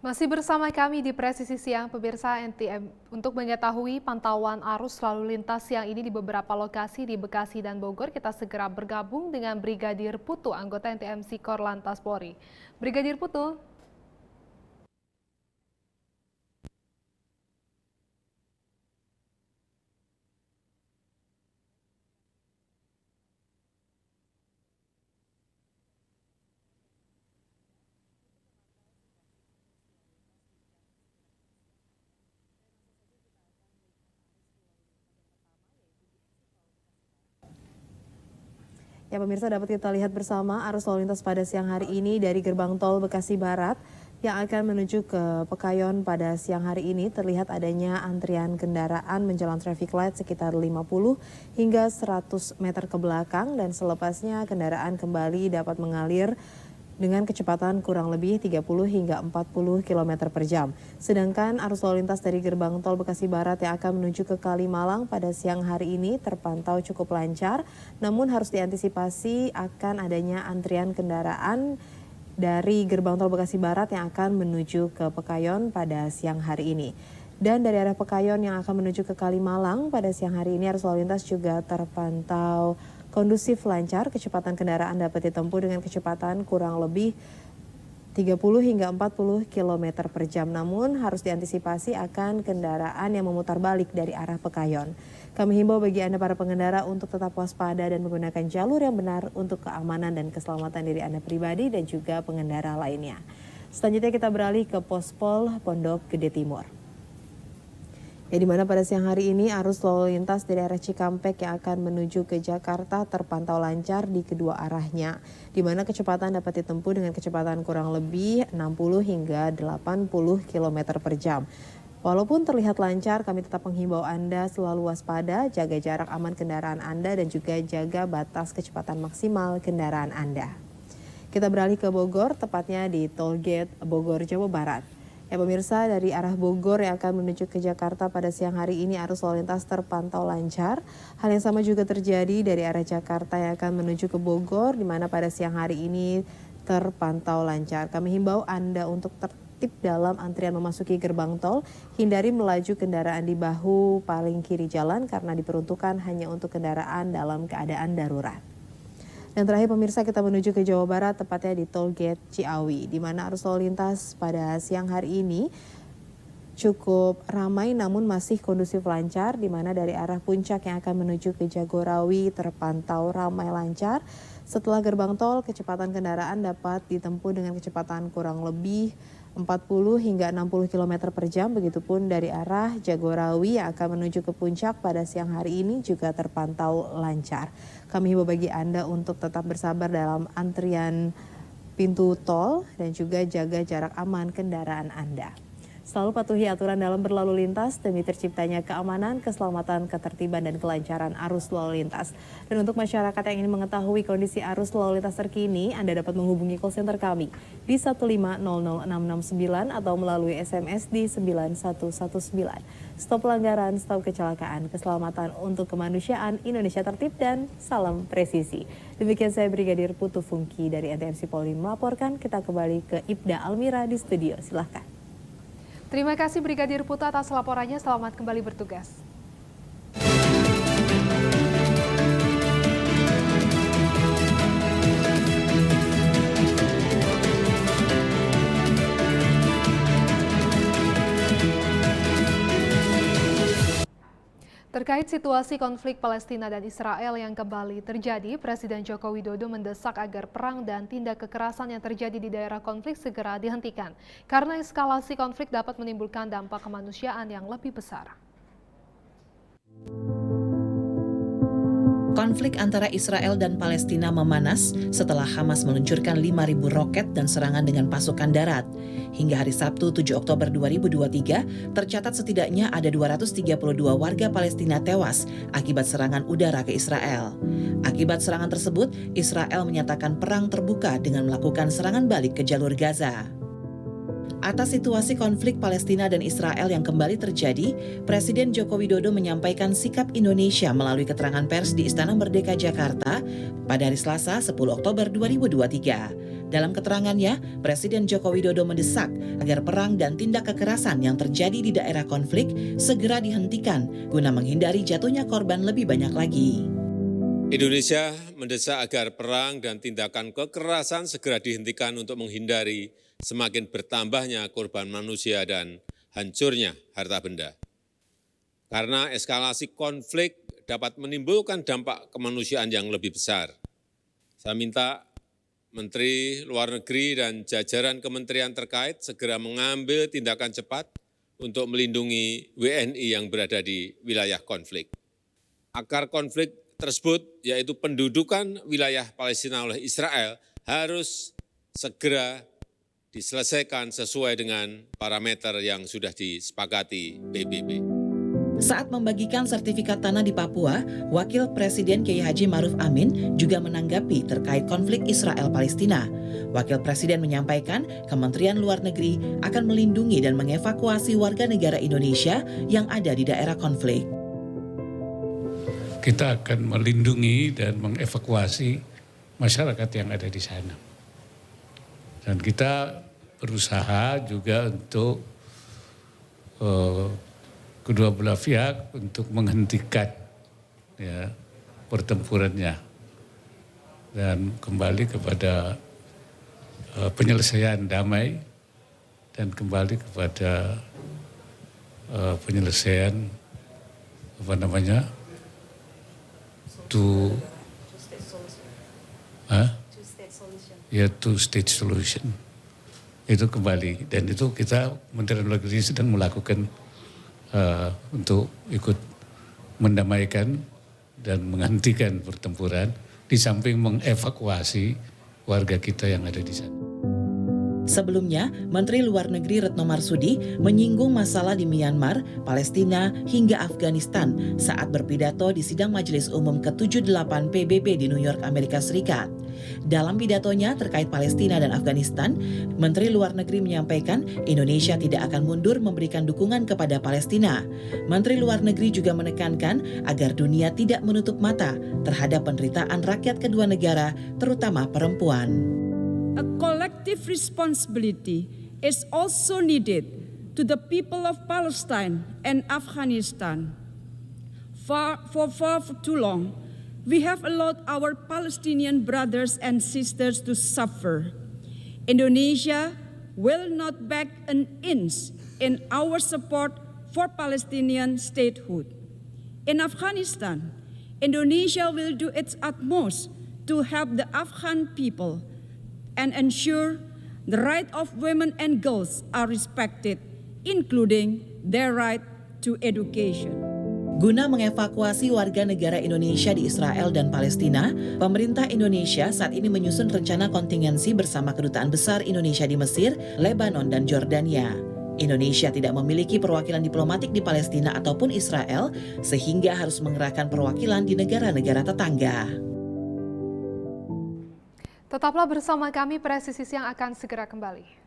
Masih bersama kami di Presisi Siang, pemirsa NTM, untuk mengetahui pantauan arus lalu lintas siang ini di beberapa lokasi di Bekasi dan Bogor, kita segera bergabung dengan Brigadir Putu, anggota NTMC Korlantas Polri. Brigadir Putu. Ya pemirsa, dapat kita lihat bersama arus lalu lintas pada siang hari ini dari gerbang tol Bekasi Barat yang akan menuju ke Pekayon pada siang hari ini terlihat adanya antrian kendaraan menjelang traffic light sekitar 50 hingga 100 meter ke belakang dan selepasnya kendaraan kembali dapat mengalir dengan kecepatan kurang lebih 30 hingga 40 km per jam. Sedangkan arus lalu lintas dari gerbang tol Bekasi Barat yang akan menuju ke Kalimalang pada siang hari ini terpantau cukup lancar, namun harus diantisipasi akan adanya antrian kendaraan dari gerbang tol Bekasi Barat yang akan menuju ke Pekayon pada siang hari ini. Dan dari arah Pekayon yang akan menuju ke Kalimalang pada siang hari ini arus lalu lintas juga terpantau kondusif lancar, kecepatan kendaraan dapat ditempuh dengan kecepatan kurang lebih 30 hingga 40 km per jam. Namun harus diantisipasi akan kendaraan yang memutar balik dari arah Pekayon. Kami himbau bagi Anda para pengendara untuk tetap waspada dan menggunakan jalur yang benar untuk keamanan dan keselamatan diri Anda pribadi dan juga pengendara lainnya. Selanjutnya kita beralih ke Pospol Pondok Gede Timur. Ya, di mana pada siang hari ini arus lalu lintas dari arah Cikampek yang akan menuju ke Jakarta terpantau lancar di kedua arahnya, di mana kecepatan dapat ditempuh dengan kecepatan kurang lebih 60 hingga 80 km per jam. Walaupun terlihat lancar, kami tetap menghimbau Anda selalu waspada, jaga jarak aman kendaraan Anda dan juga jaga batas kecepatan maksimal kendaraan Anda. Kita beralih ke Bogor, tepatnya di Tol Gate Bogor, Jawa Barat. Ya pemirsa, dari arah Bogor yang akan menuju ke Jakarta pada siang hari ini arus lalu lintas terpantau lancar. Hal yang sama juga terjadi dari arah Jakarta yang akan menuju ke Bogor, di mana pada siang hari ini terpantau lancar. Kami himbau Anda untuk tertib dalam antrian memasuki gerbang tol, hindari melaju kendaraan di bahu paling kiri jalan karena diperuntukkan hanya untuk kendaraan dalam keadaan darurat. Dan terakhir pemirsa, kita menuju ke Jawa Barat, tepatnya di Tol Gate Ciawi, di mana arus lalu lintas pada siang hari ini cukup ramai namun masih kondusif lancar, di mana dari arah puncak yang akan menuju ke Jagorawi terpantau ramai lancar. Setelah gerbang tol, kecepatan kendaraan dapat ditempuh dengan kecepatan kurang lebih 40 hingga 60 km per jam. Begitupun dari arah Jagorawi yang akan menuju ke puncak pada siang hari ini juga terpantau lancar. Kami himbau bagi Anda untuk tetap bersabar dalam antrian pintu tol dan juga jaga jarak aman kendaraan Anda. Selalu patuhi aturan dalam berlalu lintas demi terciptanya keamanan, keselamatan, ketertiban, dan kelancaran arus lalu lintas. Dan untuk masyarakat yang ingin mengetahui kondisi arus lalu lintas terkini, Anda dapat menghubungi call center kami di 1500669 atau melalui SMS di 9119. Stop pelanggaran, stop kecelakaan, keselamatan untuk kemanusiaan, Indonesia tertib, dan salam presisi. Demikian saya Brigadir Putu Fungki dari NTMC Polri melaporkan. Kita kembali ke Ibda Almira di studio. Silahkan. Terima kasih Brigadir Putu atas laporannya, selamat kembali bertugas. Terkait situasi konflik Palestina dan Israel yang kembali terjadi, Presiden Joko Widodo mendesak agar perang dan tindak kekerasan yang terjadi di daerah konflik segera dihentikan, karena eskalasi konflik dapat menimbulkan dampak kemanusiaan yang lebih besar. Konflik antara Israel dan Palestina memanas setelah Hamas meluncurkan 5.000 roket dan serangan dengan pasukan darat. Hingga hari Sabtu 7 Oktober 2023, tercatat setidaknya ada 232 warga Palestina tewas akibat serangan udara ke Israel. Akibat serangan tersebut, Israel menyatakan perang terbuka dengan melakukan serangan balik ke jalur Gaza. Atas situasi konflik Palestina dan Israel yang kembali terjadi, Presiden Joko Widodo menyampaikan sikap Indonesia melalui keterangan pers di Istana Merdeka Jakarta pada hari Selasa 10 Oktober 2023. Dalam keterangannya, Presiden Joko Widodo mendesak agar perang dan tindak kekerasan yang terjadi di daerah konflik segera dihentikan guna menghindari jatuhnya korban lebih banyak lagi. Indonesia mendesak agar perang dan tindakan kekerasan segera dihentikan untuk menghindari semakin bertambahnya korban manusia dan hancurnya harta benda. Karena eskalasi konflik dapat menimbulkan dampak kemanusiaan yang lebih besar. Saya minta Menteri Luar Negeri dan jajaran kementerian terkait segera mengambil tindakan cepat untuk melindungi WNI yang berada di wilayah konflik. Akar konflik tersebut, yaitu pendudukan wilayah Palestina oleh Israel, harus segera diselesaikan sesuai dengan parameter yang sudah disepakati PBB. Saat membagikan sertifikat tanah di Papua, Wakil Presiden Kiai Haji Maruf Amin juga menanggapi terkait konflik Israel-Palestina. Wakil Presiden menyampaikan Kementerian Luar Negeri akan melindungi dan mengevakuasi warga negara Indonesia yang ada di daerah konflik. Kita akan melindungi dan mengevakuasi masyarakat yang ada di sana. Dan kita berusaha juga untuk kedua belah pihak untuk menghentikan pertempurannya dan kembali kepada penyelesaian damai dan kembali kepada penyelesaian two-state solution. Itu kembali, dan itu kita Menteri Luar Negeri sedang melakukan untuk ikut mendamaikan dan menghentikan pertempuran di samping mengevakuasi warga kita yang ada di sana. Sebelumnya, Menteri Luar Negeri Retno Marsudi menyinggung masalah di Myanmar, Palestina, hingga Afghanistan saat berpidato di sidang Majelis Umum ke-78 PBB di New York, Amerika Serikat. Dalam pidatonya terkait Palestina dan Afghanistan, Menteri Luar Negeri menyampaikan Indonesia tidak akan mundur memberikan dukungan kepada Palestina. Menteri Luar Negeri juga menekankan agar dunia tidak menutup mata terhadap penderitaan rakyat kedua negara, terutama perempuan. A collective responsibility is also needed to the people of Palestine and Afghanistan. For far too long, we have allowed our Palestinian brothers and sisters to suffer. Indonesia will not back an inch in our support for Palestinian statehood. In Afghanistan, Indonesia will do its utmost to help the Afghan people and ensure the right of women and girls are respected, including their right to education. Guna mengevakuasi warga negara Indonesia di Israel dan Palestina, pemerintah Indonesia saat ini menyusun rencana kontingensi bersama Kedutaan Besar Indonesia di Mesir, Lebanon, dan Jordania. Indonesia tidak memiliki perwakilan diplomatik di Palestina ataupun Israel, sehingga harus mengerahkan perwakilan di negara-negara tetangga. Tetaplah bersama kami, Presisi Siang akan segera kembali.